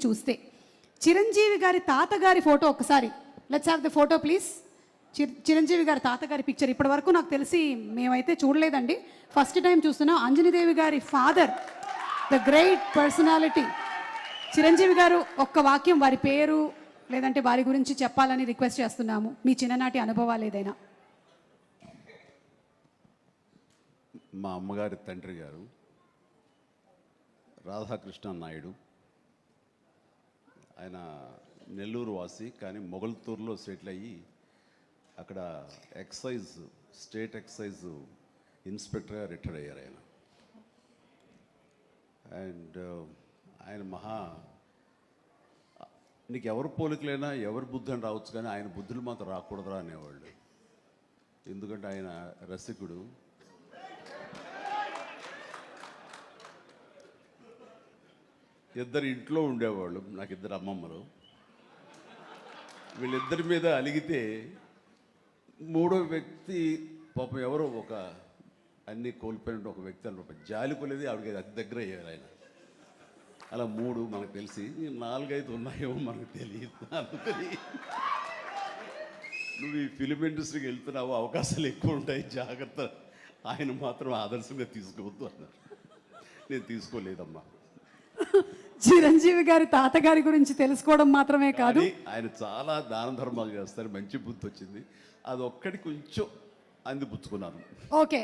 చూస్తే చిరంజీవి గారి తాతగారి ఫోటో ఒకసారి let's have the photo please. Chiranjeevi గారి తాతగారి పిక్చర్ ఇప్పటి వరకు నాకు తెలిసి మేమైతే చూడలేదండి, ఫస్ట్ టైం చూస్తున్నాం. అంజనీదేవి గారి father, the great personality Chiranjeevi గారు. ఒక్క వాక్యం వారి పేరు లేదంటే వారి గురించి చెప్పాలని రిక్వెస్ట్ చేస్తున్నాము, మీ చిన్ననాటి అనుభవాలు ఏదైనా. మా అమ్మగారి తండ్రి గారు రాధాకృష్ణ నాయుడు. ఆయన నెల్లూరు వాసి, కానీ మొగల్తూరులో సెటిల్ అయ్యి అక్కడ స్టేట్ ఎక్సైజ్ ఇన్స్పెక్టర్గా రిటైర్ అయ్యారు ఆయన. అండ్ ఆయన నీకు ఎవరు పోలికలైనా ఎవరి బుద్ధి అని రావచ్చు, కానీ ఆయన బుద్ధులు మాత్రం రాకూడదురా అనేవాళ్ళు. ఎందుకంటే ఆయన రసికుడు. ఇద్దరు ఇంట్లో ఉండేవాళ్ళు, నాకు ఇద్దరు అమ్మమ్మలు. వీళ్ళిద్దరి మీద అలిగితే మూడో వ్యక్తి పాపం ఎవరో ఒక అన్నీ కోల్పోయిన ఒక వ్యక్తి అని జాలి కొలేది ఆవిడకి అతి దగ్గర అయ్యారు ఆయన. అలా మూడు మనకు తెలిసి 4-5 ఉన్నాయేమో మనకు తెలియదు. అందుకని నువ్వు ఈ ఫిలిం ఇండస్ట్రీకి వెళ్తున్నావు, అవకాశాలు ఎక్కువ ఉంటాయి, జాగ్రత్త, ఆయన మాత్రం ఆదర్శంగా తీసుకోవద్దు అన్నారు. నేను తీసుకోలేదమ్మా. చిరంజీవి గారి తాతగారి గురించి తెలుసుకోవడం మాత్రమే కాదు, ఆయన చాలా దాన ధర్మాలు చేస్తారు, మంచి బుద్ధి వచ్చింది, అది ఒక్కటి కొంచెం అందిపుచ్చుకున్నాను. ఓకే.